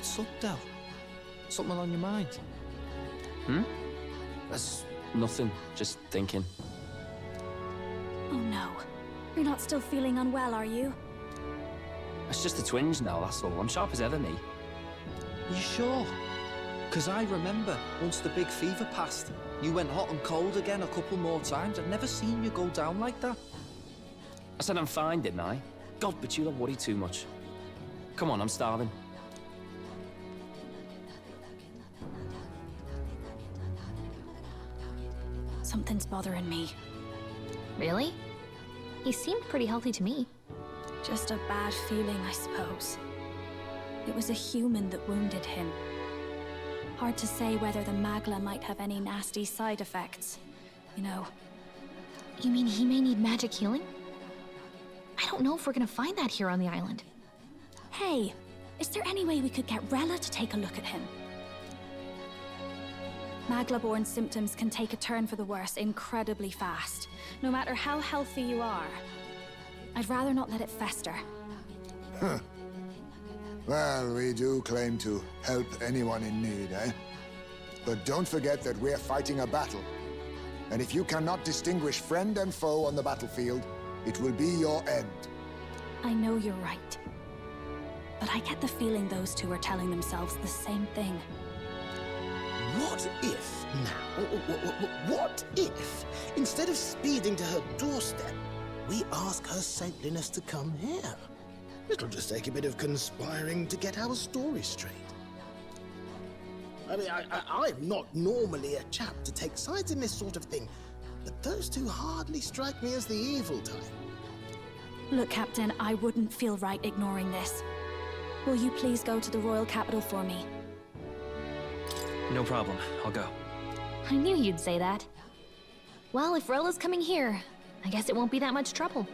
What's up, Del? Something on your mind? That's nothing, just thinking. Oh no. You're not still feeling unwell, are you? It's just a twinge now, that's all. I'm sharp as ever, me. You sure? Because I remember once the big fever passed, you went hot and cold again a couple more times. I've never seen you go down like that. I said I'm fine, didn't I? God, but you don't worry too much. Come on, I'm starving. Something's bothering me. Really? He seemed pretty healthy to me. Just a bad feeling, I suppose. It was a human that wounded him. Hard to say whether the Magla might have any nasty side effects. You know. You mean he may need magic healing? I don't know if we're gonna find that here on the island. Hey, is there any way we could get Rella to take a look at him? Magla-born symptoms can take a turn for the worse incredibly fast, no matter how healthy you are. I'd rather not let it fester. Huh. Well, we do claim to help anyone in need, eh? But don't forget that we're fighting a battle. And if you cannot distinguish friend and foe on the battlefield, it will be your end. I know you're right. But I get the feeling those two are telling themselves the same thing. What if, now, what if, instead of speeding to her doorstep, we ask her saintliness to come here? It'll just take a bit of conspiring to get our story straight. I mean, I'm not normally a chap to take sides in this sort of thing, but those two hardly strike me as the evil type. Look, Captain, I wouldn't feel right ignoring this. Will you please go to the royal capital for me? No problem. I'll go. I knew you'd say that. Well, if Rella's coming here, I guess it won't be that much trouble.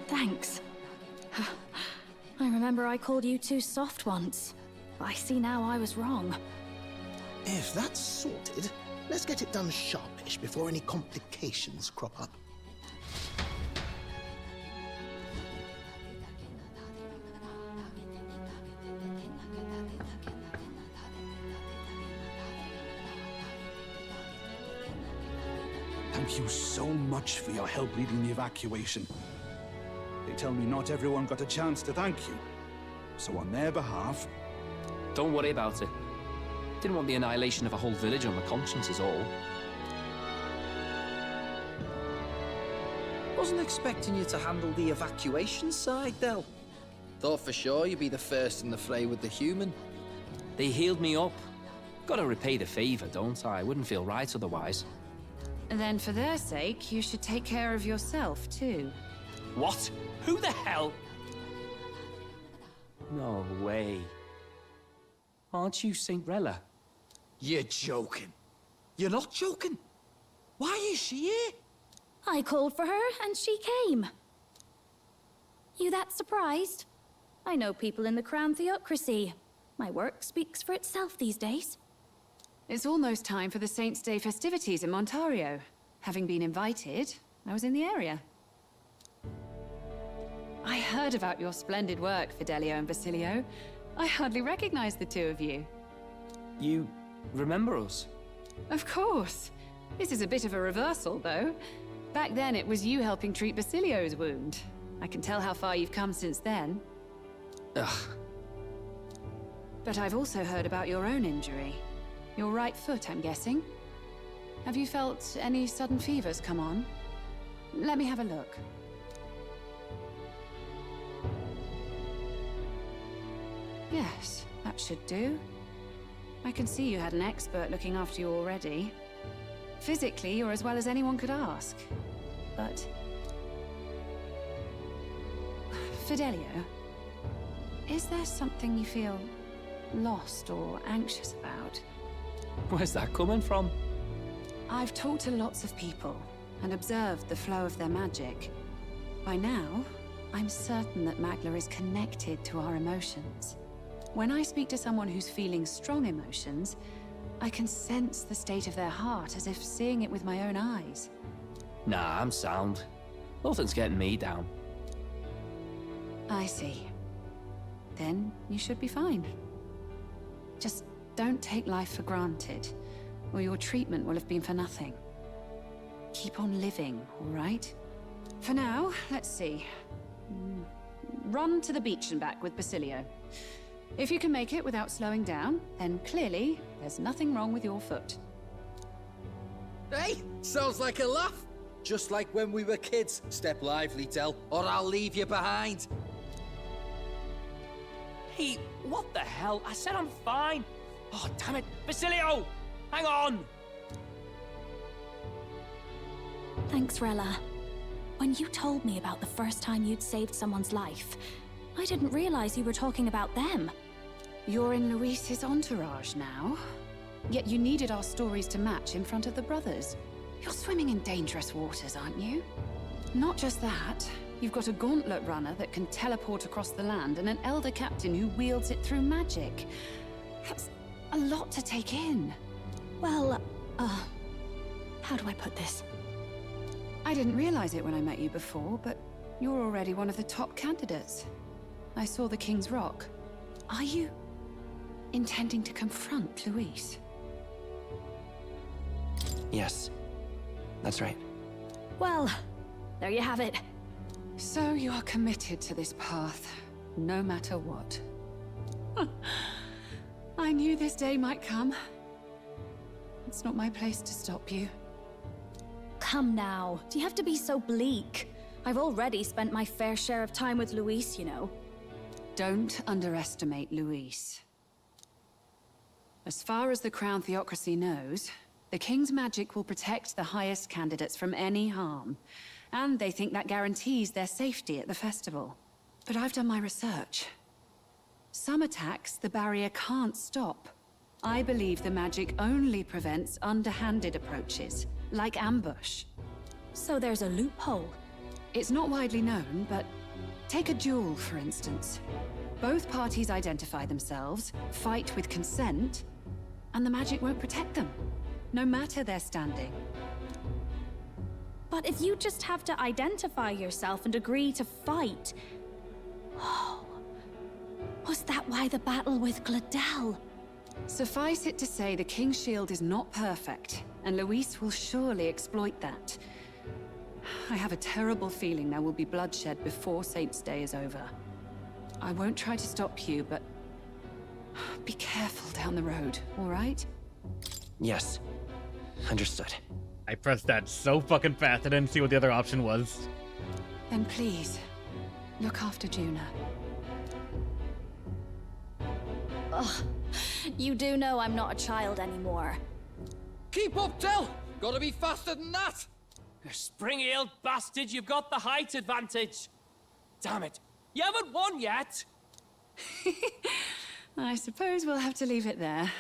Thanks. I remember I called you too soft once. I see now I was wrong. If that's sorted, let's get it done sharpish before any complications crop up. Thank you so much for your help leading the evacuation. They tell me not everyone got a chance to thank you. So on their behalf... Don't worry about it. Didn't want the annihilation of a whole village on my conscience is all. Wasn't expecting you to handle the evacuation side, Del. Thought for sure you'd be the first in the fray with the human. They healed me up. Gotta repay the favor, don't I? Wouldn't feel right otherwise. Then for their sake, you should take care of yourself, too. What? Who the hell? No way. Aren't you Saint Rella? You're joking. You're not joking. Why is she here? I called for her and she came. You that surprised? I know people in the Crown Theocracy. My work speaks for itself these days. It's almost time for the Saints' Day festivities in Montario. Having been invited, I was in the area. I heard about your splendid work, Fidelio and Basilio. I hardly recognized the two of you. You remember us? Of course. This is a bit of a reversal, though. Back then, it was you helping treat Basilio's wound. I can tell how far you've come since then. Ugh. But I've also heard about your own injury. Your right foot, I'm guessing. Have you felt any sudden fevers come on? Let me have a look. Yes, that should do. I can see you had an expert looking after you already. Physically, you're as well as anyone could ask. But... Fidelio, is there something you feel lost or anxious about? Where's that coming from? I've talked to lots of people and observed the flow of their magic. By now, I'm certain that Magla is connected to our emotions. When I speak to someone who's feeling strong emotions, I can sense the state of their heart as if seeing it with my own eyes. Nah, I'm sound. Nothing's getting me down. I see. Then you should be fine. Just don't take life for granted, or your treatment will have been for nothing. Keep on living, all right? For now, let's see. Run to the beach and back with Basilio. If you can make it without slowing down, then clearly there's nothing wrong with your foot. Hey, sounds like a laugh. Just like when we were kids. Step lively, Del, or I'll leave you behind. Hey, what the hell? I said I'm fine. Oh, damn it. Basilio! Hang on! Thanks, Rella. When you told me about the first time you'd saved someone's life, I didn't realize you were talking about them. You're in Luis's entourage now. Yet you needed our stories to match in front of the brothers. You're swimming in dangerous waters, aren't you? Not just that, you've got a gauntlet runner that can teleport across the land and an elder captain who wields it through magic. That's a lot to take in. Well, how do I put this? I didn't realize it when I met you before, but you're already one of the top candidates. I saw the King's Rock. Are you intending to confront Luis? Yes, that's right. Well, there you have it. So you are committed to this path, no matter what. I knew this day might come. It's not my place to stop you. Come now, do you have to be so bleak? I've already spent my fair share of time with Luis, you know. Don't underestimate Luis. As far as the Crown Theocracy knows, the King's magic will protect the highest candidates from any harm, and they think that guarantees their safety at the festival. But I've done my research. Some attacks the barrier can't stop. I believe the magic only prevents underhanded approaches, like ambush. So there's a loophole. It's not widely known, but take a duel, for instance. Both parties identify themselves, fight with consent, and the magic won't protect them, no matter their standing. But if you just have to identify yourself and agree to fight... Oh, was that why the battle with Gladel? Suffice it to say, the King's Shield is not perfect, and Luis will surely exploit that. I have a terrible feeling there will be bloodshed before Saint's Day is over. I won't try to stop you, but be careful down the road, all right? Yes, understood. I pressed that so fucking fast I didn't see what the other option was. Then please, look after Juna. Ugh, you do know I'm not a child anymore. Keep up, Del! Gotta be faster than that! You spring-heeled bastard, you've got the height advantage. Damn it, you haven't won yet! I suppose we'll have to leave it there.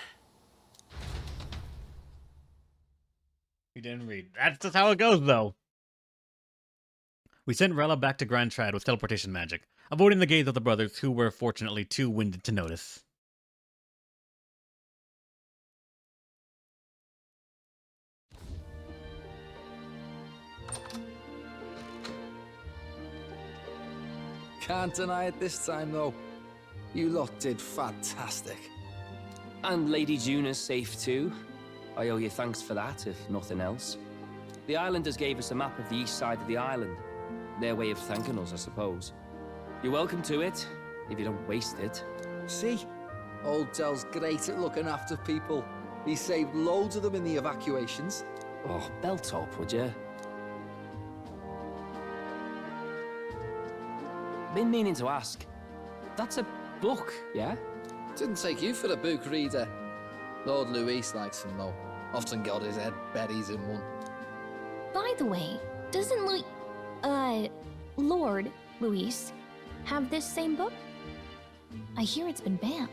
We didn't read. That's just how it goes, though. We sent Rella back to Grand Trad with teleportation magic, avoiding the gaze of the brothers, who were fortunately too winded to notice. Can't deny it this time, though. You lot did fantastic. And Lady Juna's safe too. I owe you thanks for that, if nothing else. The islanders gave us a map of the east side of the island. Their way of thanking us, I suppose. You're welcome to it, if you don't waste it. See? Old Del's great at looking after people. He saved loads of them in the evacuations. Oh, belt up, would you? Been meaning to ask. That's a book, yeah? Didn't take you for a book reader. Lord Luis likes them, though. Often got his head buried in one. By the way, doesn't Lord Luis have this same book? I hear it's been banned.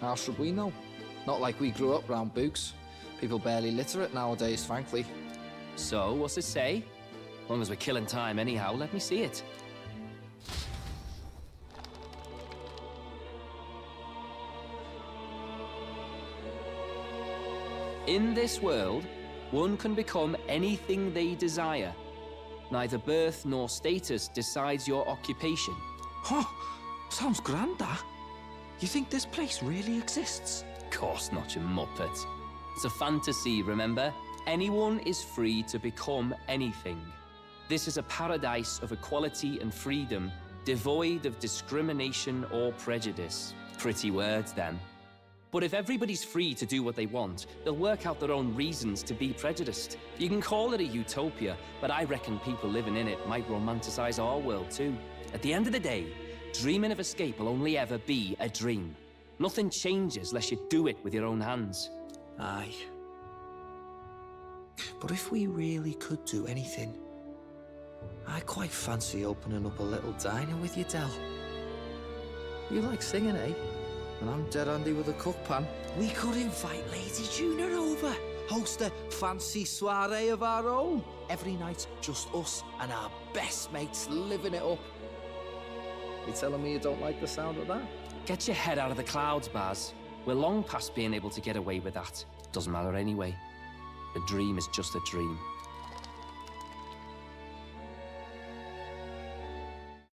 How should we know? Not like we grew up round books. People barely literate nowadays, frankly. So, what's it say? As long as we're killing time anyhow, let me see it. In this world, one can become anything they desire. Neither birth nor status decides your occupation. Huh, sounds grand, that. You think this place really exists? course not, you muppet. It's a fantasy, remember? Anyone is free to become anything. This is a paradise of equality and freedom, devoid of discrimination or prejudice. Pretty words, then. But if everybody's free to do what they want, they'll work out their own reasons to be prejudiced. You can call it a utopia, but I reckon people living in it might romanticize our world too. At the end of the day, dreaming of escape will only ever be a dream. Nothing changes unless you do it with your own hands. Aye. But if we really could do anything, I quite fancy opening up a little diner with you, Del. You like singing, eh? And I'm dead handy with a cook pan. We could invite Lady Juna over. Host a fancy soiree of our own. Every night, just us and our best mates living it up. You telling me you don't like the sound of that? Get your head out of the clouds, Baz. We're long past being able to get away with that. Doesn't matter anyway. A dream is just a dream.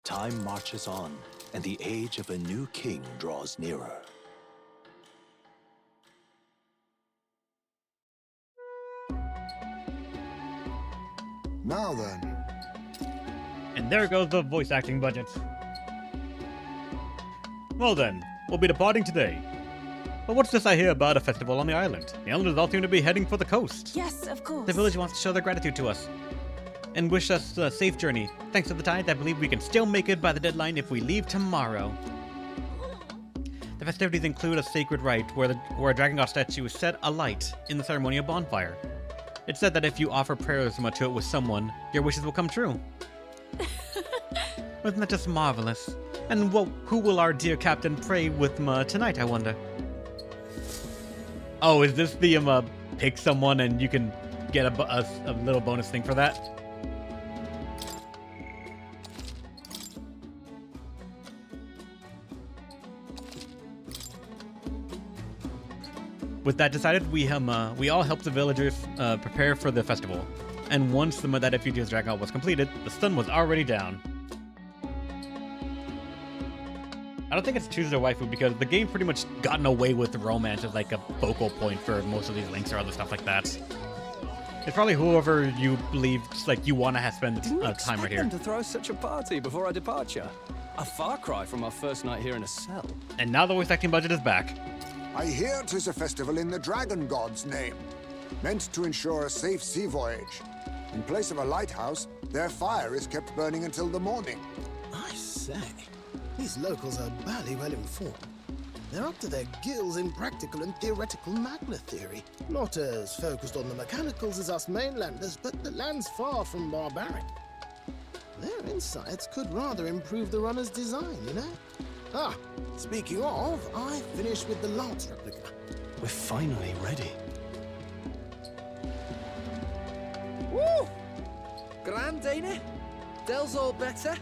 Time marches on, and the age of a new king draws nearer. Now then. And there goes the voice acting budget. Well then, we'll be departing today. But what's this I hear about a festival on the island? The islanders all seem to be heading for the coast. Yes, of course. The village wants to show their gratitude to us and wish us a safe journey. Thanks to the tide, I believe we can still make it by the deadline if we leave tomorrow. The festivities include a sacred rite where a dragon god statue is set alight in the ceremonial bonfire. It's said that if you offer prayers to it with someone, your wishes will come true. Wasn't that just marvelous? And who will our dear captain pray with tonight, I wonder? Oh, is this the pick someone and you can get a little bonus thing for that? With that decided, we all helped the villagers prepare for the festival. And once that Effugious Dragon was completed, the sun was already down. I don't think it's choose their waifu because the game pretty much gotten away with romance as like a focal point for most of these links or other stuff like that. It's probably whoever you believe like you want to have spend time right here. To throw such a party before our departure. A far cry from our first night here in a cell. And now the voice acting budget is back. I hear 'tis a festival in the dragon god's name, meant to ensure a safe sea voyage. In place of a lighthouse, their fire is kept burning until the morning. I say, these locals are barely well informed. They're up to their gills in practical and theoretical magna theory. Not as focused on the mechanicals as us mainlanders, but the land's far from barbaric. Their insights could rather improve the runner's design, you know? Ah, speaking of, I finished with the lance replica. We're finally ready. Woo! Grand, ain't it? Del's all better.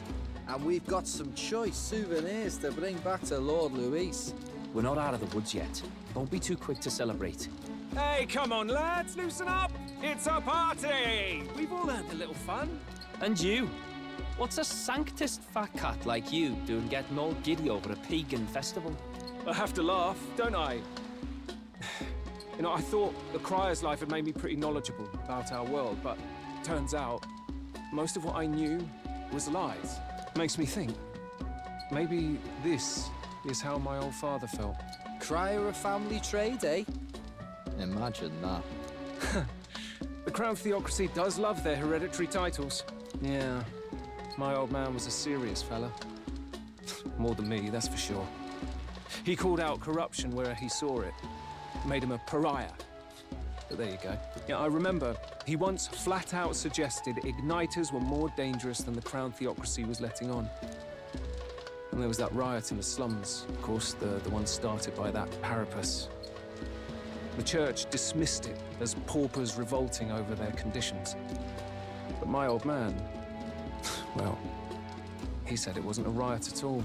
And we've got some choice souvenirs to bring back to Lord Luis. We're not out of the woods yet. Don't be too quick to celebrate. Hey, come on, lads, loosen up! It's a party! We've all had a little fun. And you? What's a sanctist fat cat like you doing getting all giddy over a pagan festival? I have to laugh, don't I? You know, I thought the Crier's life had made me pretty knowledgeable about our world, but turns out most of what I knew was lies. Makes me think, maybe this is how my old father felt. Crier a family trade, eh? Imagine that. The Crown Theocracy does love their hereditary titles. Yeah, my old man was a serious fella. More than me, that's for sure. He called out corruption where he saw it. Made him a pariah. But there you go. Yeah, I remember he once flat out suggested igniters were more dangerous than the Crown Theocracy was letting on. And there was that riot in the slums, of course, the one started by that Parapus. The church dismissed it as paupers revolting over their conditions. But my old man, well, he said it wasn't a riot at all.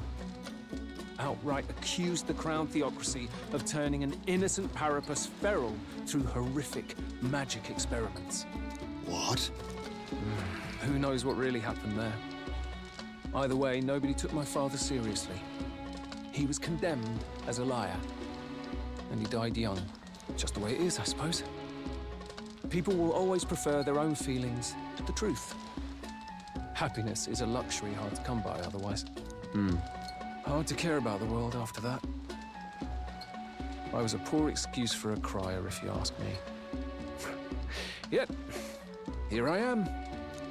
Outright accused the Crown Theocracy of turning an innocent Parapus feral through horrific magic experiments. What? Who knows what really happened there? Either way, nobody took my father seriously. He was condemned as a liar. and he died young. Just the way it is, I suppose. People will always prefer their own feelings to the truth. Happiness is a luxury hard to come by otherwise. Hard to care about the world after that. I was a poor excuse for a crier, if you ask me. Yet, here I am.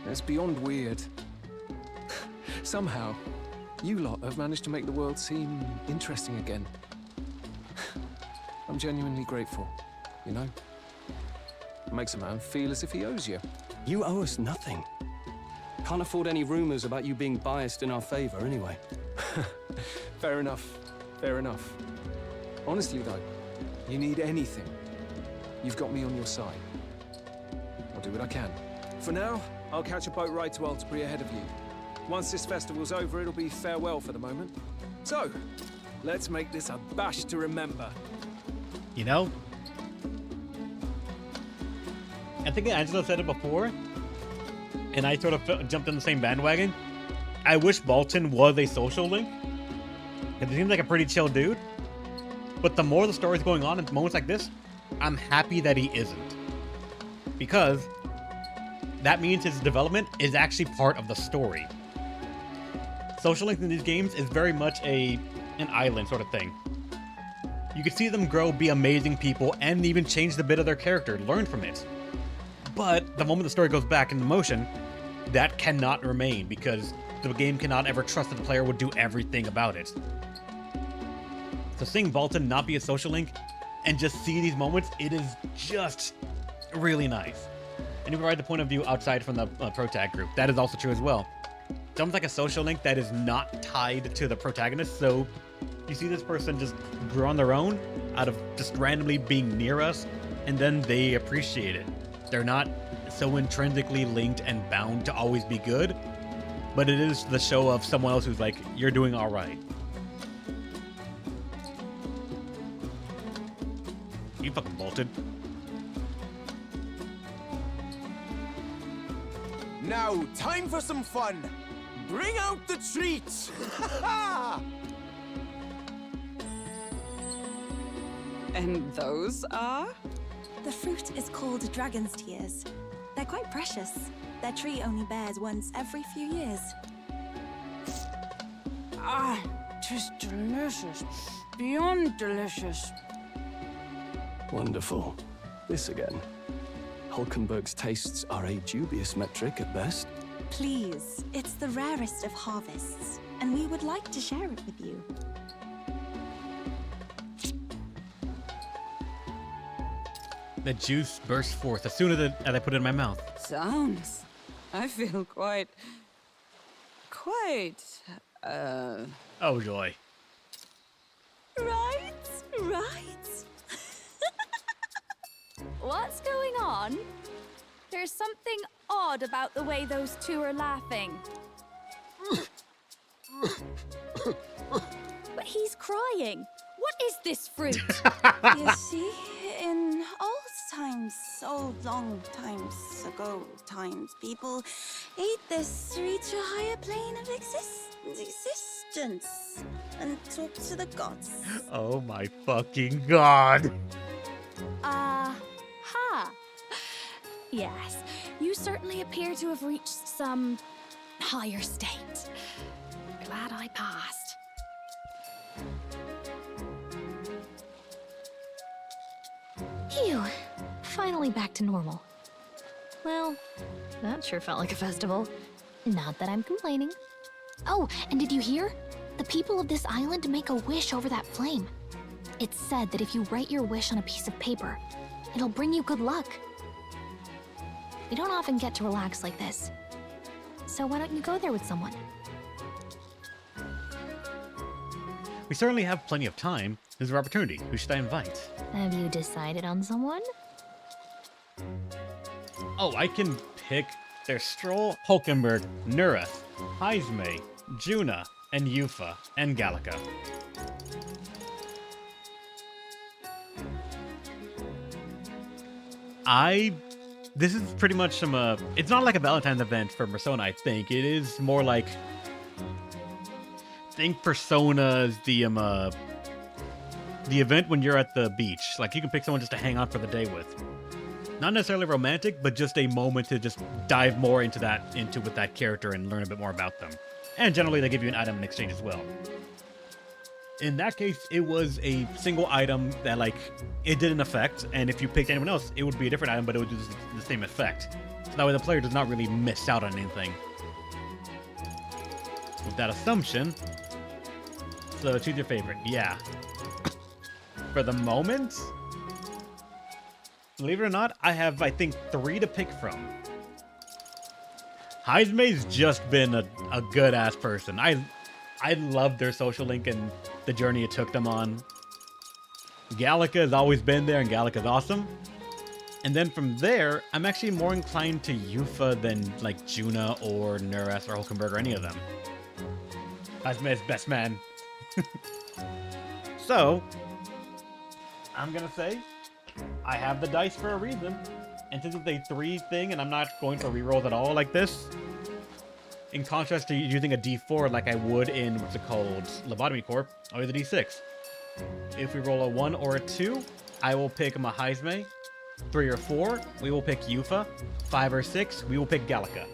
It's beyond weird. Somehow, you lot have managed to make the world seem interesting again. I'm genuinely grateful, you know? It makes a man feel as if he owes you. You owe us nothing. Can't afford any rumors about you being biased in our favor, anyway. Fair enough. Fair enough. Honestly, though, you need anything, you've got me on your side. I'll do what I can. For now, I'll catch a boat ride to Altabury ahead of you. Once this festival's over, it'll be farewell for the moment. So, let's make this a bash to remember. You know? I think Angela said it before, and I sort of jumped on the same bandwagon. I wish Bolton was a social link, because he seems like a pretty chill dude. But the more the story's going on in moments like this, I'm happy that he isn't. Because that means his development is actually part of the story. Social links in these games is very much an island sort of thing. You can see them grow, be amazing people, and even change the bit of their character, learn from it. But the moment the story goes back into motion, that cannot remain, because the game cannot ever trust that the player would do everything about it. So seeing Bolton not be a social link and just see these moments, it is just really nice. And you provide the point of view outside from the protag group. That is also true as well. It's almost like a social link that is not tied to the protagonist, so you see this person just grow on their own out of just randomly being near us, and then they appreciate it. They're not so intrinsically linked and bound to always be good, but it is the show of someone else who's like, you're doing all right. You fucking bolted. Now, time for some fun. Bring out the treats! And those are? The fruit is called dragon's tears. They're quite precious. Their tree only bears once every few years. Ah, 'tis delicious. Beyond delicious. Wonderful. This again. Hulkenberg's tastes are a dubious metric at best. Please, it's the rarest of harvests, and we would like to share it with you. The juice burst forth as soon as I put it in my mouth. Sounds. I feel quite... Oh joy. Right? What's going on? There's something odd about the way those two are laughing. But he's crying. What is this fruit? You see, in old long times ago, people ate this to reach a higher plane of existence and talk to the gods. Oh my fucking god. Yes, you certainly appear to have reached some higher state. Glad I passed. Phew. Finally back to normal. Well, that sure felt like a festival. Not that I'm complaining. Oh, and did you hear? The people of this island make a wish over that flame. It's said that if you write your wish on a piece of paper, it'll bring you good luck. We don't often get to relax like this. So why don't you go there with someone? We certainly have plenty of time. There's our opportunity. Who should I invite? Have you decided on someone? Oh, I can pick. There's Stroll, Hulkenberg, Nureth, Heisme, Juna, and Yufa, and Gallica. This is pretty much some, it's not like a Valentine's event for Persona, I think. It is more like, think Persona is the, the event when you're at the beach. Like, you can pick someone just to hang out for the day with. Not necessarily romantic, but just a moment to just dive more into with that character and learn a bit more about them. And generally, they give you an item in exchange as well. In that case, it was a single item that, like, it did an effect, and if you picked anyone else, it would be a different item, but it would do the same effect. So that way the player does not really miss out on anything. With that assumption, so choose your favorite. Yeah. For the moment, believe it or not, I have, I think, 3 to pick from. Heisme's just been a good-ass person. I love their social link and the journey it took them on. Gallica has always been there, and Gallica's awesome. And then from there, I'm actually more inclined to Yufa than, like, Juna or Nuras or Hulkenberg or any of them. Heisme's best man. So, I'm gonna say, I have the dice for a reason. And since it's a 3 thing and I'm not going for rerolls at all like this, in contrast to using a D4 like I would in, what's it called, Lobotomy Corp, I'll use a D6. If we roll a 1 or a 2, I will pick my Heisme. 3 or 4, we will pick Yufa. 5 or 6, we will pick Gallica.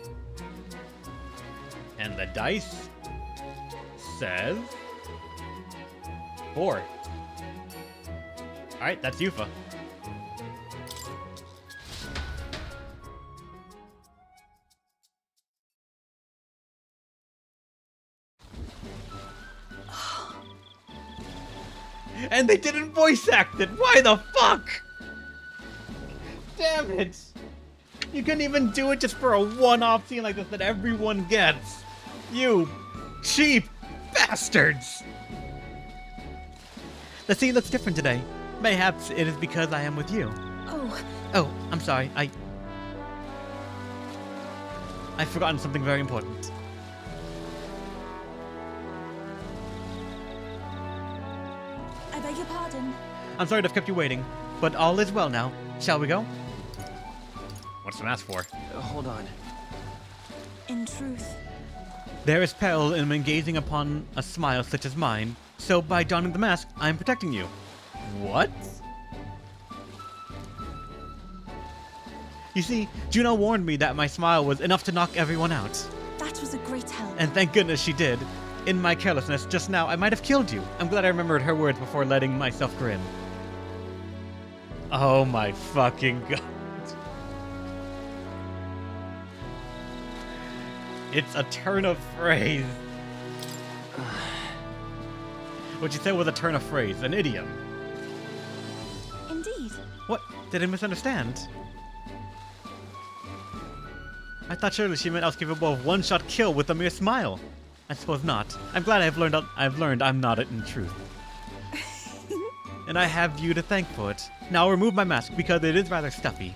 And the dice says 4. Alright, that's Yufa. And they didn't voice act it! Why the fuck? Damn it! You couldn't even do it just for a one-off scene like this that everyone gets. You cheap bastards! The scene looks different today. Mayhaps it is because I am with you. Oh, I'm sorry. I've forgotten something very important. I beg your pardon. I'm sorry to have kept you waiting, but all is well now. Shall we go? What's the mask for? Hold on. In truth, There is peril in gazing upon a smile such as mine, so by donning the mask, I am protecting you. What? You see, Juno warned me that my smile was enough to knock everyone out. that was a great help. And thank goodness she did. In my carelessness just now, I might have killed you. I'm glad I remembered her words before letting myself grin. Oh my fucking god. It's a turn of phrase. What you said was a turn of phrase, an idiom. Indeed. What? Did I misunderstand? I thought surely she meant I was capable of one-shot kill with a mere smile. I suppose not. I'm glad I've learned I'm not it in truth. And I have you to thank for it. Now I'll remove my mask because it is rather stuffy.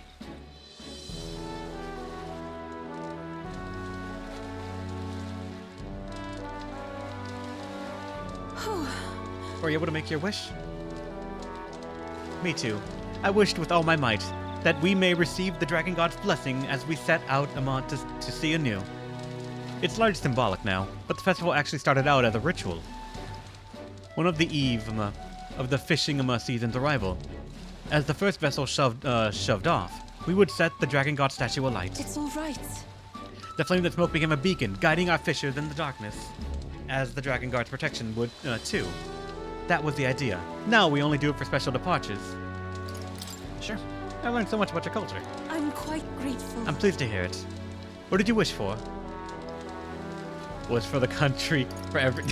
Were you able to make your wish? Me too. I wished with all my might that we may receive the Dragon God's blessing as we set out among to see anew. It's largely symbolic now, but the festival actually started out as a ritual. One of the eve of the fishing season's arrival. As the first vessel shoved off, we would set the Dragon God statue alight. It's all right. The flame that smoke became a beacon, guiding our fishers in the darkness, as the Dragon Guard's protection would, too. That was the idea. Now we only do it for special departures. Sure. I learned so much about your culture. I'm quite grateful. I'm pleased to hear it. What did you wish for? Was for the country, for every...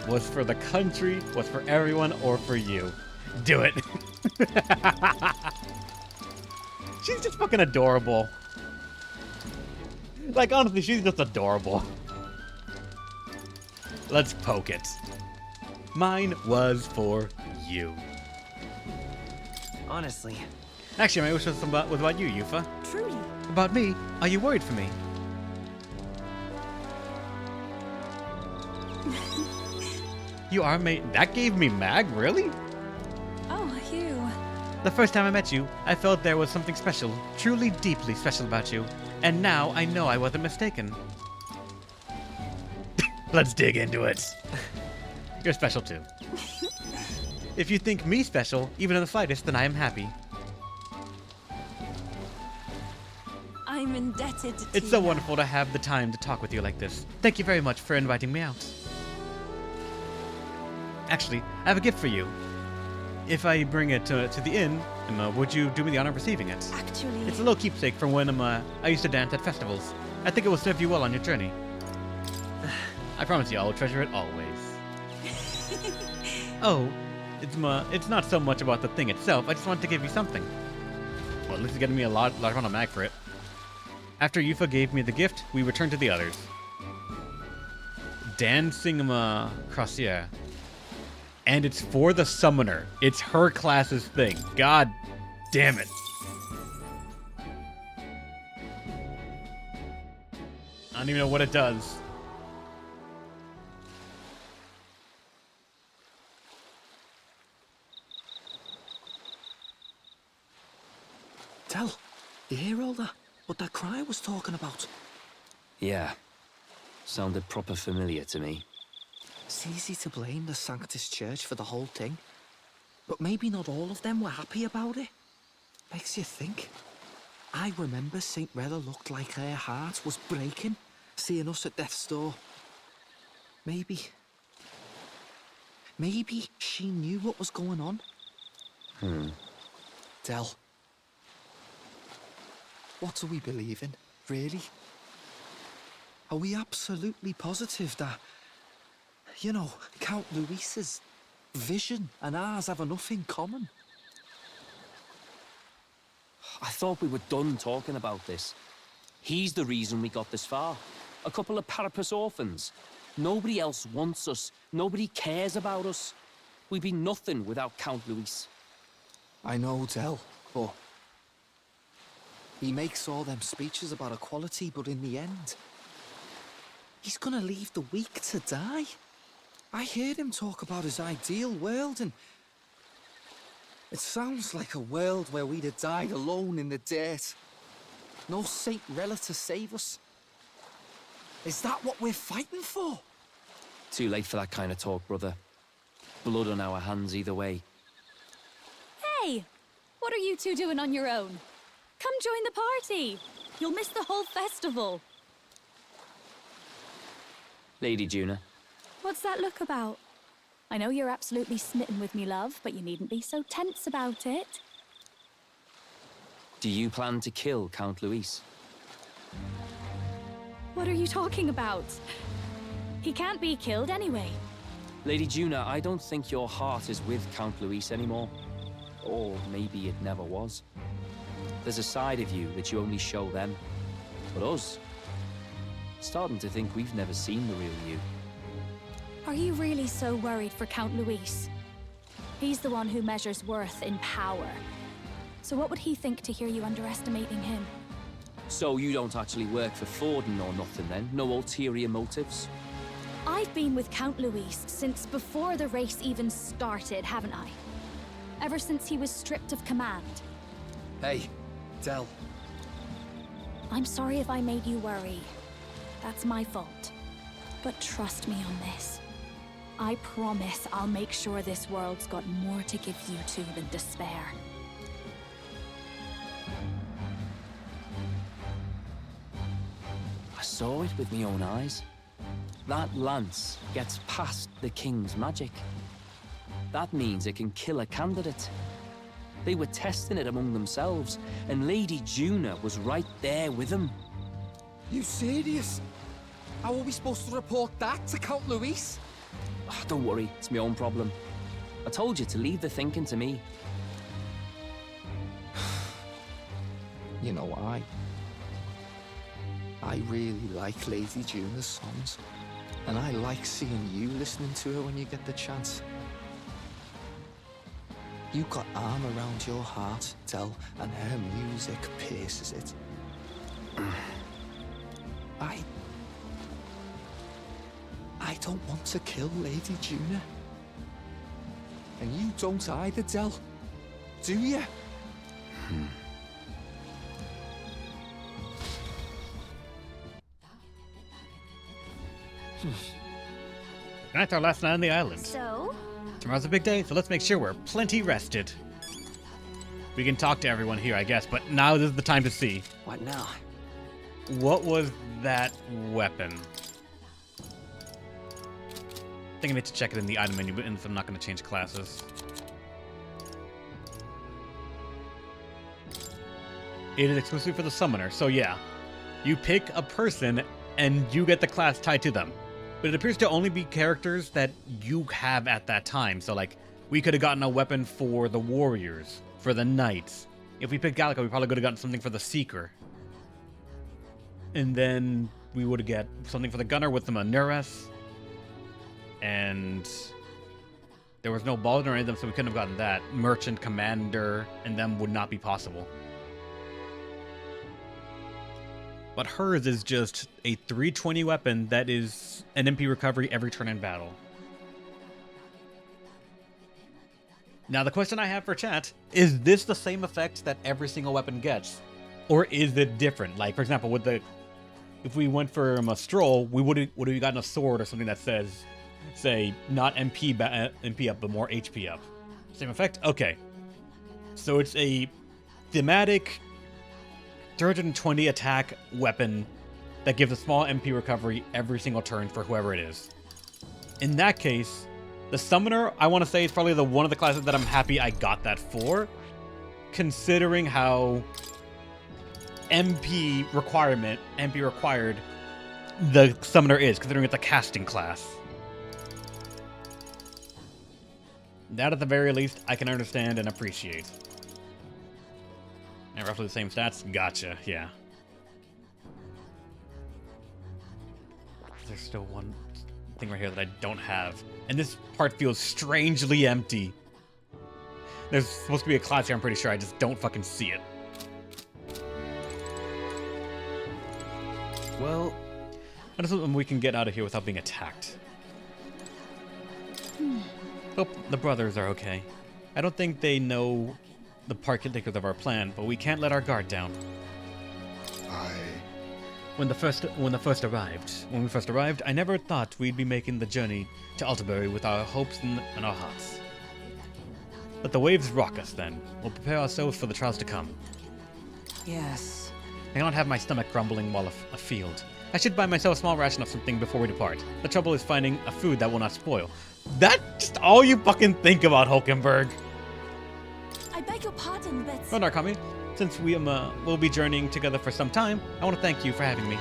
Was for the country, was for everyone, or for you? Do it. She's just fucking adorable. Like, honestly, she's just adorable. Let's poke it. Mine was for you. Honestly. Actually, my wish was about you, Yufa. Truly. About me? Are you worried for me? You are that gave me mag, really? Oh, you. The first time I met you, I felt there was something special, truly deeply special about you. And now I know I wasn't mistaken. Let's dig into it. You're special too. If you think me special, even in the slightest, then I am happy. I'm indebted to It's so wonderful to have the time to talk with you like this. Thank you very much for inviting me out. Actually, I have a gift for you. If I bring it to the inn, would you do me the honor of receiving it? Actually... It's a little keepsake from when I used to dance at festivals. I think it will serve you well on your journey. I promise you I will treasure it always. Oh, it's not so much about the thing itself. I just wanted to give you something. Well, at least it's getting me a large amount of mag for it. After Yufa gave me the gift, we returned to the others. Dancing Crossier. And it's for the summoner. It's her class's thing. God damn it. I don't even know what it does. Tell, you hear all that? What that cry was talking about? Yeah. Sounded proper familiar to me. It's easy to blame the Sanctus Church for the whole thing. But maybe not all of them were happy about it. Makes you think. I remember St. Rella looked like her heart was breaking, seeing us at death's door. Maybe she knew what was going on. Del. What do we believe in, really? Are we absolutely positive that, you know, Count Luis's vision and ours have enough in common? I thought we were done talking about this. He's the reason we got this far. A couple of Parapus orphans. Nobody else wants us. Nobody cares about us. We'd be nothing without Count Luis. I know, Del, but... he makes all them speeches about equality, but in the end... he's gonna leave the weak to die. I heard him talk about his ideal world, and... it sounds like a world where we'd have died alone in the dirt. No Saint Rella to save us. Is that what we're fighting for? Too late for that kind of talk, brother. Blood on our hands either way. Hey! What are you two doing on your own? Come join the party! You'll miss the whole festival. Lady Juna. What's that look about? I know you're absolutely smitten with me, love, but you needn't be so tense about it. Do you plan to kill Count Luis? What are you talking about? He can't be killed anyway. Lady Juna, I don't think your heart is with Count Luis anymore. Or maybe it never was. There's a side of you that you only show them. But us, starting to think we've never seen the real you. Are you really so worried for Count Luis? He's the one who measures worth in power. So what would he think to hear you underestimating him? So you don't actually work for Forden or nothing then? No ulterior motives? I've been with Count Luis since before the race even started, haven't I? Ever since he was stripped of command. Hey, Del. I'm sorry if I made you worry. That's my fault. But trust me on this. I promise I'll make sure this world's got more to give you two than despair. I saw it with my own eyes. That lance gets past the king's magic. That means it can kill a candidate. They were testing it among themselves, and Lady Juna was right there with them. You serious? How are we supposed to report that to Count Luis? Oh, don't worry, it's my own problem. I told you to leave the thinking to me. You know, I really like Lady Juna's songs. And I like seeing you listening to her when you get the chance. You got arm around your heart, Del, and her music pierces it. I don't want to kill Lady Juna. And you don't either, Del. Do you? Tonight's our last night on the island. So? Tomorrow's a big day, so let's make sure we're plenty rested. We can talk to everyone here, I guess, but now this is the time to see. What now? What was that weapon? I think I need to check it in the item menu, but I'm not going to change classes. It is exclusive for the summoner, so yeah. You pick a person, and you get the class tied to them. But it appears to only be characters that you have at that time. So, like, we could have gotten a weapon for the warriors, for the knights. If we picked Gallica, we probably could have gotten something for the seeker. And then we would get something for the gunner with the Manures. And there was no Baldwin or any of them, so we couldn't have gotten that. Merchant, Commander, and them would not be possible. But hers is just a 320 weapon that is an MP recovery every turn in battle. Now the question I have for chat, is this the same effect that every single weapon gets? Or is it different? Like, for example, with the... If we went for a stroll, we would have gotten a sword or something that says, say, not MP up, but more HP up. Same effect? Okay. So it's a thematic 320 attack weapon that gives a small MP recovery every single turn for whoever it is. In that case, the Summoner, I want to say, is probably the one of the classes that I'm happy I got that for, considering how MP required the Summoner is, considering it's a casting class. That at the very least, I can understand and appreciate. And roughly the same stats? Gotcha, yeah. There's still one thing right here that I don't have. And this part feels strangely empty. There's supposed to be a class here, I'm pretty sure. I just don't fucking see it. Well, that is something we can get out of here without being attacked. Hope the brothers are okay. I don't think they know the particulars of our plan, but we can't let our guard down. When we first arrived, I never thought we'd be making the journey to Altabury with our hopes in our hearts. Let the waves rock us then. We'll prepare ourselves for the trials to come. Yes. I cannot have my stomach grumbling while afield. I should buy myself a small ration of something before we depart. The trouble is finding a food that will not spoil. That's just all you fucking think about, Hulkenberg. I beg your pardon, but... Well, Narkami, since we'll be journeying together for some time, I want to thank you for having me.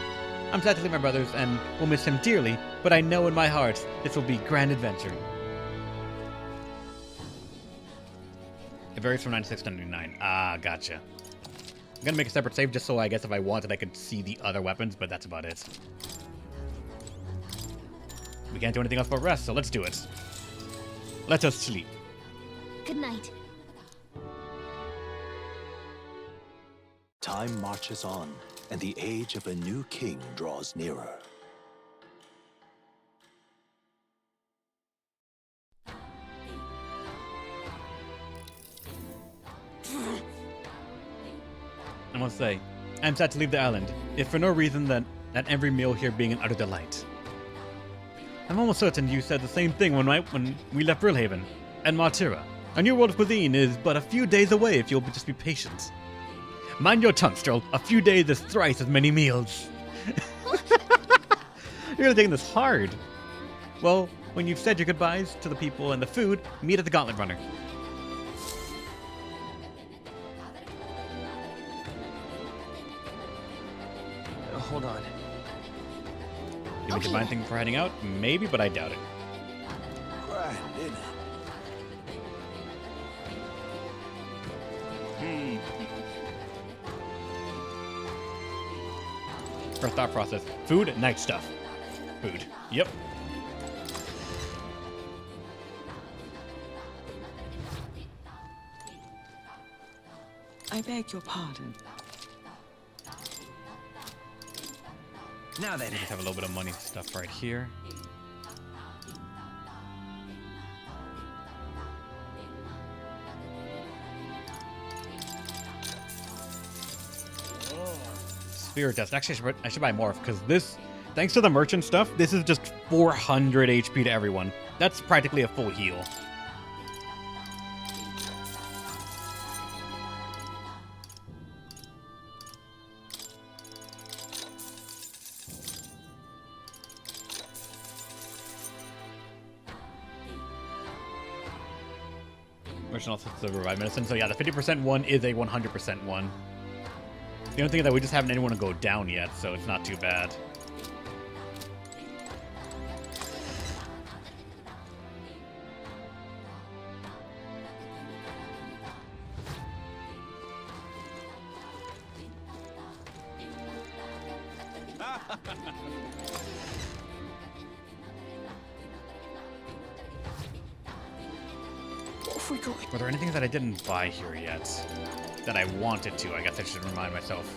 I'm sad to leave my brothers, and will miss him dearly, but I know in my heart this will be a grand adventure. It varies from 96 to 99. Ah, gotcha. I'm gonna make a separate save just so I guess if I wanted I could see the other weapons, but that's about it. We can't do anything else but rest, so let's do it. Let us sleep. Good night. Time marches on, and the age of a new king draws nearer. I must say, I'm sad to leave the island, if for no reason than every meal here being an utter delight. I'm almost certain you said the same thing when we left Brilhaven and Martira. A new world of cuisine is but a few days away if you'll just be patient. Mind your tongue, Stroll. A few days is thrice as many meals. You're really taking this hard. Well, when you've said your goodbyes to the people and the food, meet at the Gauntlet Runner. Hold on. Do we combine thing for heading out? Maybe, but I doubt it. Grand, innit? First thought process. Food, night stuff. Food. Yep. I beg your pardon. Now then. We just have a little bit of money stuff right here. Spirit dust. Actually, I should buy more because this Thanks to the merchant stuff, this is just 400 HP to everyone. That's practically a full heal. Merchant also has to revive medicine, so yeah, the 50% one is a 100% one. The only thing is that we just haven't anyone to go down yet, so it's not too bad. Were there anything that I didn't buy here yet? That I wanted to, I guess I should remind myself.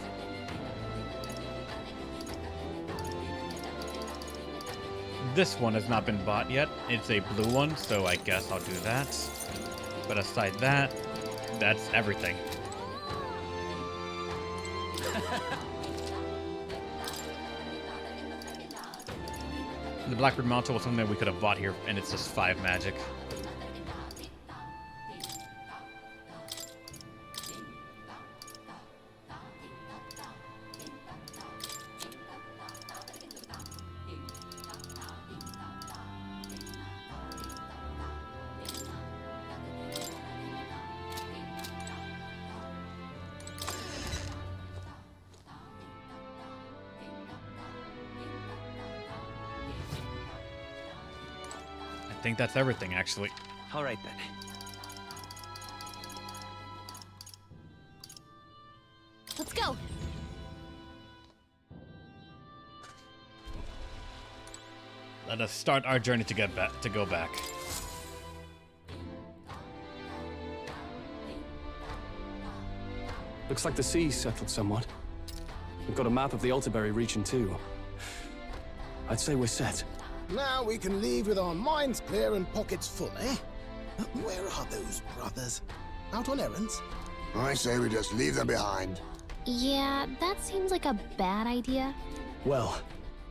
This one has not been bought yet. It's a blue one, so I guess I'll do that. But aside that, that's everything. The Blackbird Mantle was something that we could have bought here, and it's just 5 magic. I think that's everything, actually. All right, then. Let's go. Let us start our journey to get back. To go back. Looks like the sea's settled somewhat. We've got a map of the Altaberry region too. I'd say we're set. Now we can leave with our minds clear and pockets full, eh? Where are those brothers? Out on errands? I say we just leave them behind. Yeah, that seems like a bad idea. Well,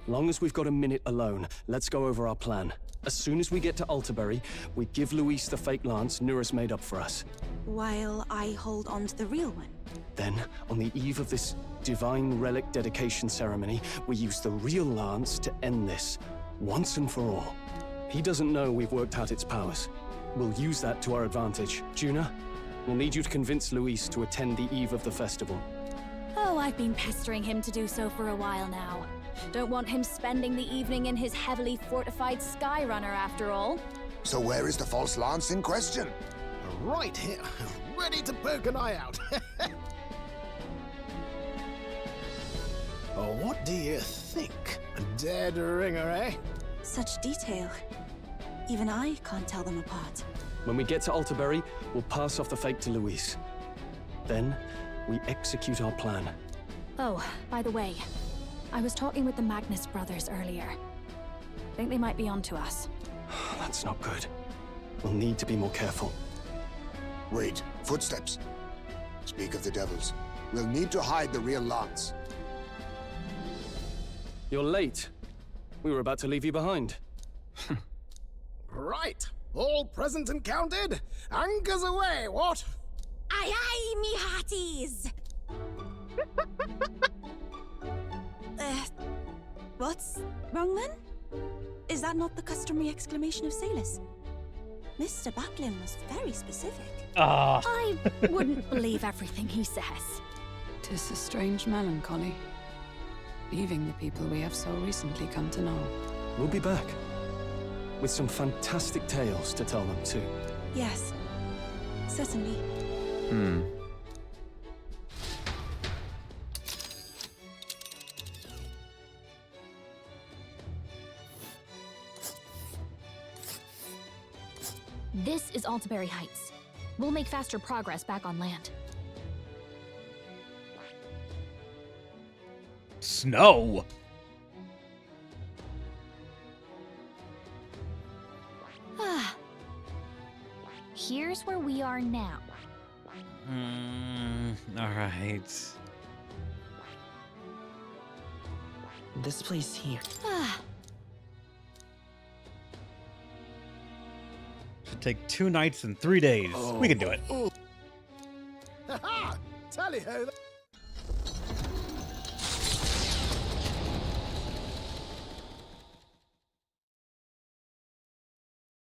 long as we've got a minute alone, let's go over our plan. As soon as we get to Altaberry, we give Luis the fake lance Nuris made up for us. While I hold on to the real one. Then, on the eve of this divine relic dedication ceremony, we use the real lance to end this, once and for all. He doesn't know we've worked out its powers. We'll use that to our advantage. Juna, we'll need you to convince Luis to attend the eve of the festival. Oh, I've been pestering him to do so for a while now. Don't want him spending the evening in his heavily fortified Skyrunner after all. So where is the false lance in question? Right here, ready to poke an eye out. Oh, what do you think? A dead ringer, eh? Such detail. Even I can't tell them apart. When we get to Altaberry, we'll pass off the fake to Luis. Then, we execute our plan. Oh, by the way, I was talking with the Magnus brothers earlier. Think they might be onto us. That's not good. We'll need to be more careful. Wait, footsteps. Speak of the devils. We'll need to hide the real lance. You're late. We were about to leave you behind. Right, all present and counted. Anchors away, what? Aye aye, me hearties! What's wrong then? Is that not the customary exclamation of sailors? Mr. Buckland was very specific. I wouldn't believe everything he says. 'Tis a strange melancholy, leaving the people we have so recently come to know. We'll be back. With some fantastic tales to tell them, too. Yes, certainly. This is Altaberry Heights. We'll make faster progress back on land. Snow! Here's where we are now. Alright. This place here. Should take 2 nights and 3 days. We can do it. Ha-ha! Tally ho!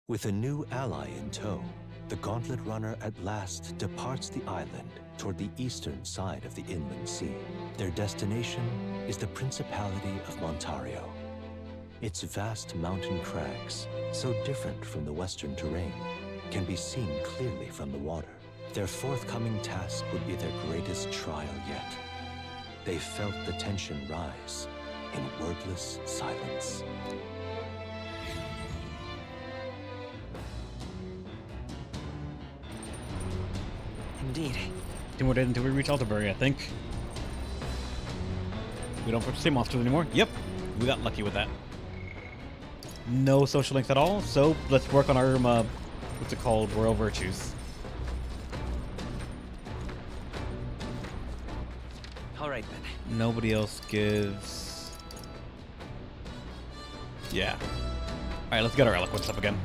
With a new ally in tow, the Gauntlet Runner at last departs the island toward the eastern side of the inland sea. Their destination is the Principality of Montario. Its vast mountain crags, so different from the western terrain, can be seen clearly from the water. Their forthcoming task would be their greatest trial yet. They felt the tension rise in wordless silence. Indeed. 2 more days until we reach Altabury, I think. We don't see monsters anymore. Yep, we got lucky with that. No social links at all, so let's work on our, what's it called, royal virtues. Alright then. Nobody else gives... Yeah. Alright, let's get our eloquence up again.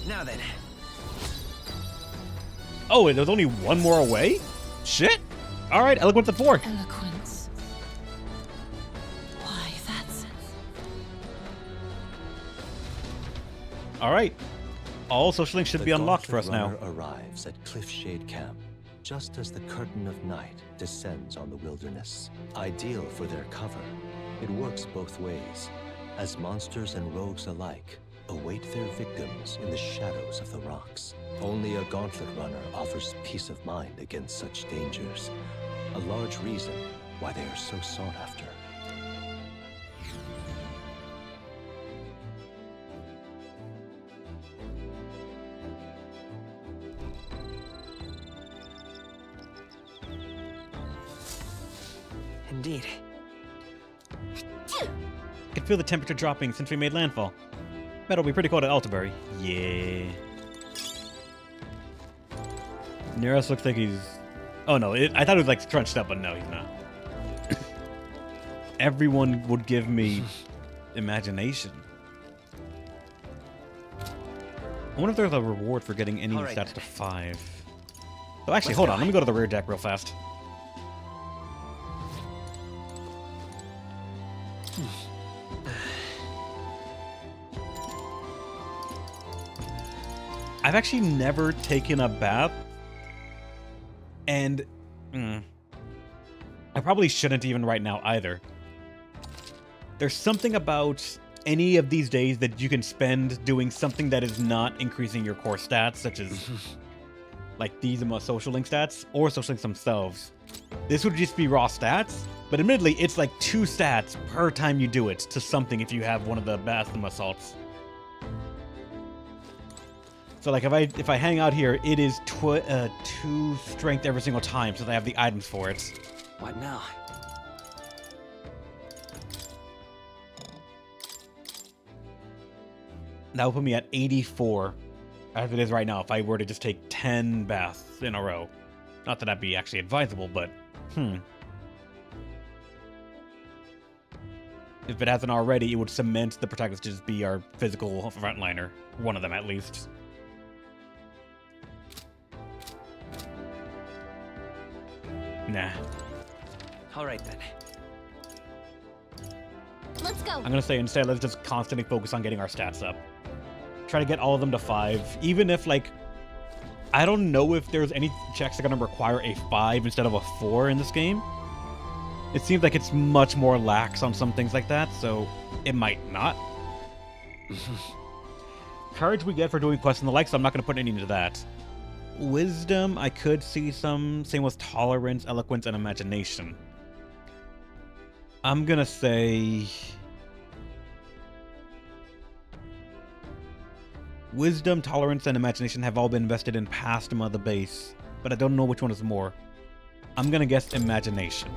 Now then. Oh, wait, there's only 1 more away? Shit! Alright, eloquence at 4. Eloquence. Why, that's... Alright. All social links should be unlocked for us now. The Gauntlet Runner arrives at Cliffshade Camp just as the curtain of night descends on the wilderness. Ideal for their cover, it works both ways, as monsters and rogues alike await their victims in the shadows of the rocks. Only a Gauntlet Runner offers peace of mind against such dangers, a large reason why they are so sought after. Indeed. I can feel the temperature dropping since we made landfall. Bet it'll be pretty cold at Altabury. Yeah. Neros looks like he's... Oh no, I thought he was like scrunched up, but no, he's not. Everyone would give me imagination. I wonder if there's a reward for getting any stats to 5. Oh, actually, hold on. Let me go to the rear deck real fast. I've actually never taken a bath, and I probably shouldn't even right now either. There's something about any of these days that you can spend doing something that is not increasing your core stats, such as like these social link stats or social links themselves. This would just be raw stats, but admittedly, it's like 2 stats per time you do it to something if you have one of the Bathum assaults. So like if I hang out here, it is 2 strength every single time, so I have the items for it. What now? That would put me at 84, as it is right now, if I were to just take 10 baths in a row. Not that that'd be actually advisable, but If it hasn't already, it would cement the protagonist to just be our physical frontliner. One of them, at least. Nah. Alright then. Let's go. I'm gonna say instead, let's just constantly focus on getting our stats up. Try to get all of them to 5. Even if, like, I don't know if there's any checks that are gonna require a 5 instead of a 4 in this game. It seems like it's much more lax on some things like that, so it might not. Courage we get for doing quests and the like, so I'm not gonna put any into that. Wisdom, I could see some. Same with tolerance, eloquence, and imagination. I'm gonna say wisdom, tolerance, and imagination have all been invested in past Mother Base, but I don't know which one is more. I'm gonna guess imagination.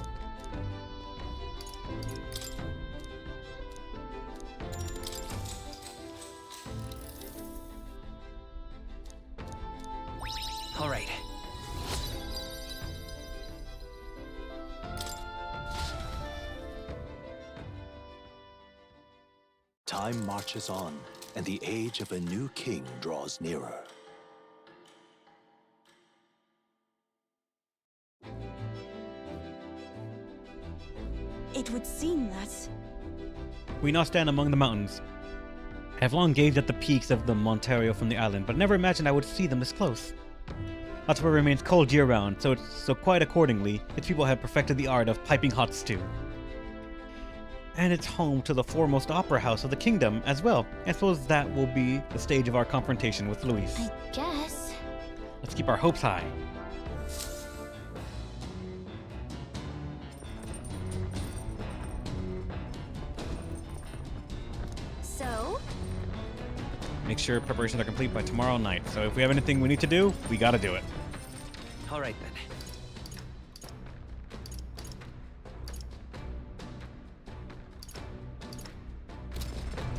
time marches on, and the age of a new king draws nearer. It would seem that... We now stand among the mountains. I have long gazed at the peaks of the Montario from the island, but never imagined I would see them this close. Otsapor remains cold year-round, so quite accordingly, its people have perfected the art of piping hot stew. And it's home to the foremost opera house of the kingdom as well. I suppose that will be the stage of our confrontation with Luis. I guess. Let's keep our hopes high. So? Make sure preparations are complete by tomorrow night. So if we have anything we need to do, we gotta do it. All right then.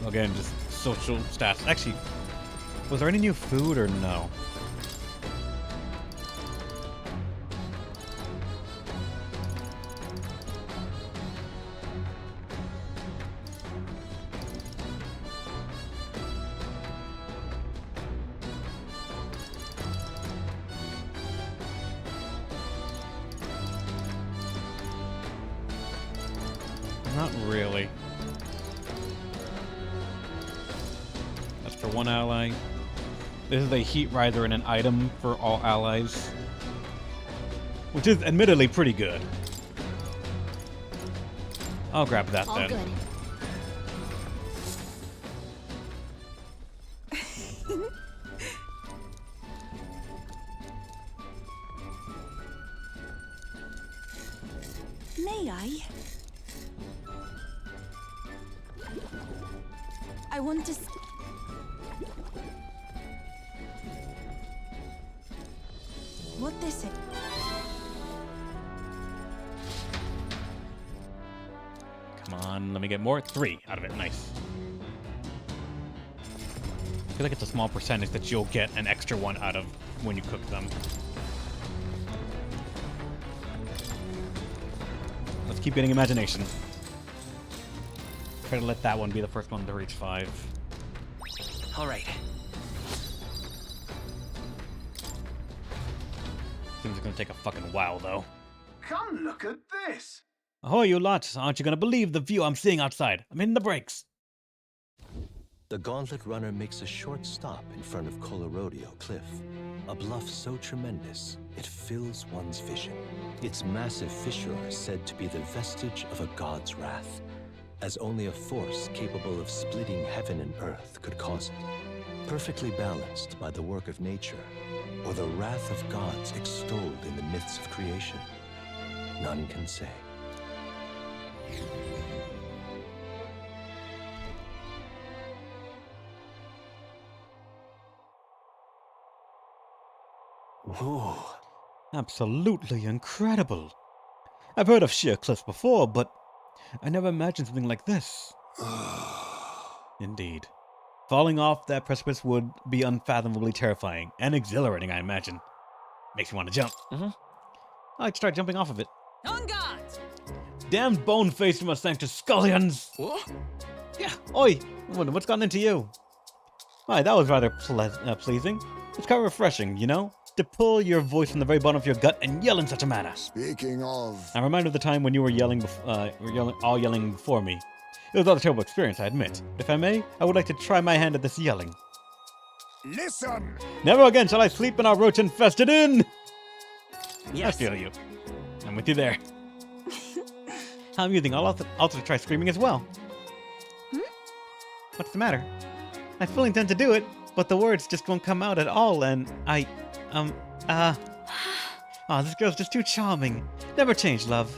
Again, just social stats. Actually, was there any new food or no? Not really. That's for one ally. This is a heat riser and an item for all allies, which is admittedly pretty good. I'll grab that All then. good. May I? I want to... What is it? Come on, let me get more. 3 out of it. Nice. I feel like it's a small percentage that you'll get an extra one out of when you cook them. Let's keep getting imagination. Try to let that one be the first one to reach 5. All right. Seems it's gonna take a fucking while, though. Come look at this! Ahoy, you lot! Aren't you gonna believe the view I'm seeing outside? I'm hitting the brakes. The Gauntlet Runner makes a short stop in front of Colorodeo Cliff, a bluff so tremendous it fills one's vision. Its massive fissure is said to be the vestige of a god's wrath, as only a force capable of splitting heaven and earth could cause it. Perfectly balanced by the work of nature, or the wrath of gods extolled in the myths of creation, none can say. Whoa. Absolutely incredible. I've heard of sheer cliffs before, but I never imagined something like this. Indeed. Falling off that precipice would be unfathomably terrifying and exhilarating, I imagine. Makes me want to jump. I like to start jumping off of it. On guard! Damned bone-faced Sanctus scullions! What? Yeah, oi! I wonder what's gotten into you? Why, that was rather pleasing. It's quite refreshing, you know? To pull your voice from the very bottom of your gut and yell in such a manner. Speaking of... I'm reminded of the time when you were yelling before me. It was not a terrible experience, I admit. If I may, I would like to try my hand at this yelling. Listen! Never again shall I sleep in our roach-infested inn! Yes. I feel you. I'm with you there. How amusing. I'll also try screaming as well. What's the matter? I fully intend to do it, but the words just won't come out at all, and oh, this girl's just too charming. Never change, love.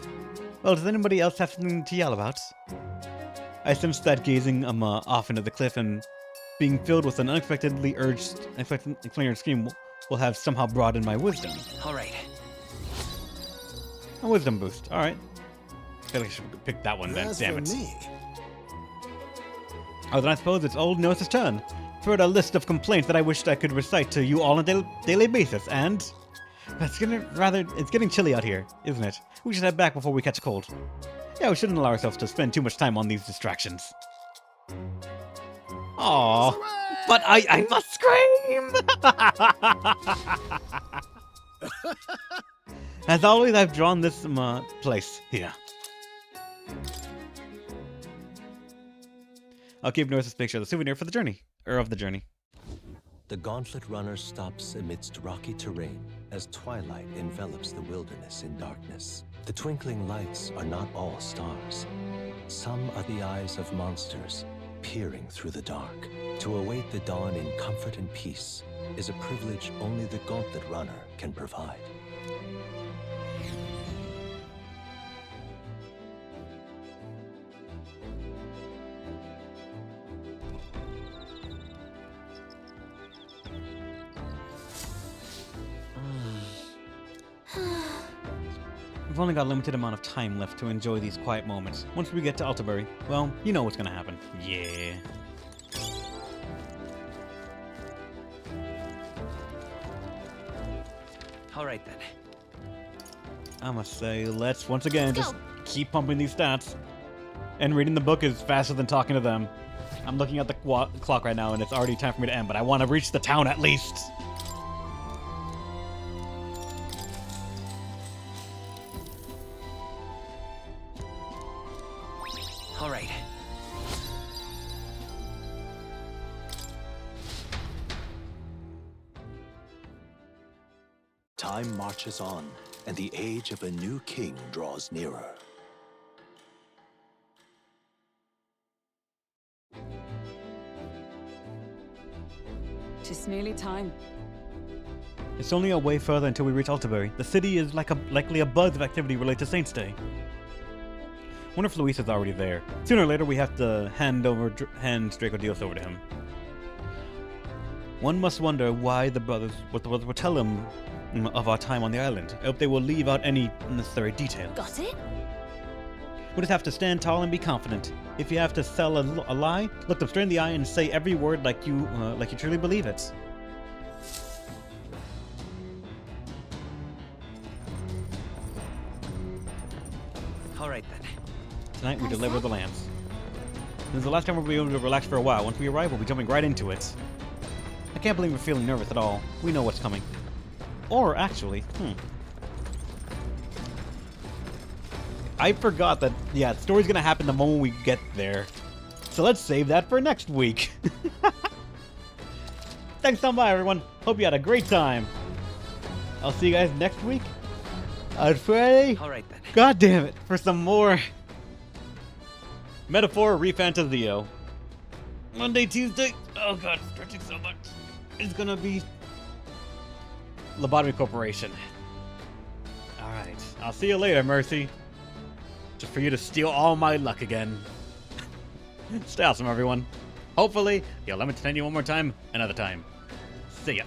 Well, does anybody else have something to yell about? I sensed that gazing off into the cliff and being filled with an unexpectedly clear scream will have somehow broadened my wisdom. All right. A wisdom boost. All right. I feel like I should pick that one then. Damn it. Oh, then I suppose it's old Noah's turn. I've heard a list of complaints that I wished I could recite to you all on a daily basis, and it's getting chilly out here, isn't it? We should head back before we catch a cold. Yeah, we shouldn't allow ourselves to spend too much time on these distractions. Aww. But I must scream! As always, I've drawn this place here. I'll keep Norris's picture, the souvenir for the journey, or of the journey. The Gauntlet Runner stops amidst rocky terrain as twilight envelops the wilderness in darkness. The twinkling lights are not all stars. Some are the eyes of monsters peering through the dark. To await the dawn in comfort and peace is a privilege only the Gauntlet Runner can provide. We've only got a limited amount of time left to enjoy these quiet moments. Once we get to Altabury, well, you know what's gonna happen. Yeah. All right then. I must say, let's once again just keep pumping these stats. And reading the book is faster than talking to them. I'm looking at the clock right now and it's already time for me to end, but I want to reach the town at least. All right. Time marches on, and the age of a new king draws nearer. It's nearly time. It's only a way further until we reach Altabury. The city is likely a buzz of activity related to Saint's Day. Wonder if Luis is already there. Sooner or later, we have to hand Draco Dios over to him. One must wonder why the brothers would tell him of our time on the island. I hope they will leave out any unnecessary details. Got it? We'll just have to stand tall and be confident. If you have to sell a lie, look them straight in the eye and say every word like you truly believe it. All right then. Tonight we deliver the lambs. This is the last time we'll be able to relax for a while. Once we arrive, we'll be jumping right into it. I can't believe we're feeling nervous at all. We know what's coming. Or actually, I forgot that, yeah, the story's gonna happen the moment we get there. So let's save that for next week. Thanks so much, everyone. Hope you had a great time. I'll see you guys next week on Friday. All right then. God damn it, for some more Metaphor Refantazio. Monday, Tuesday. Oh god, it's stretching so much. It's gonna be Lobotomy Corporation. Alright, I'll see you later, Mercy. Just for you to steal all my luck again. Stay awesome, everyone. Hopefully, you'll let me tell you one more time, another time. See ya.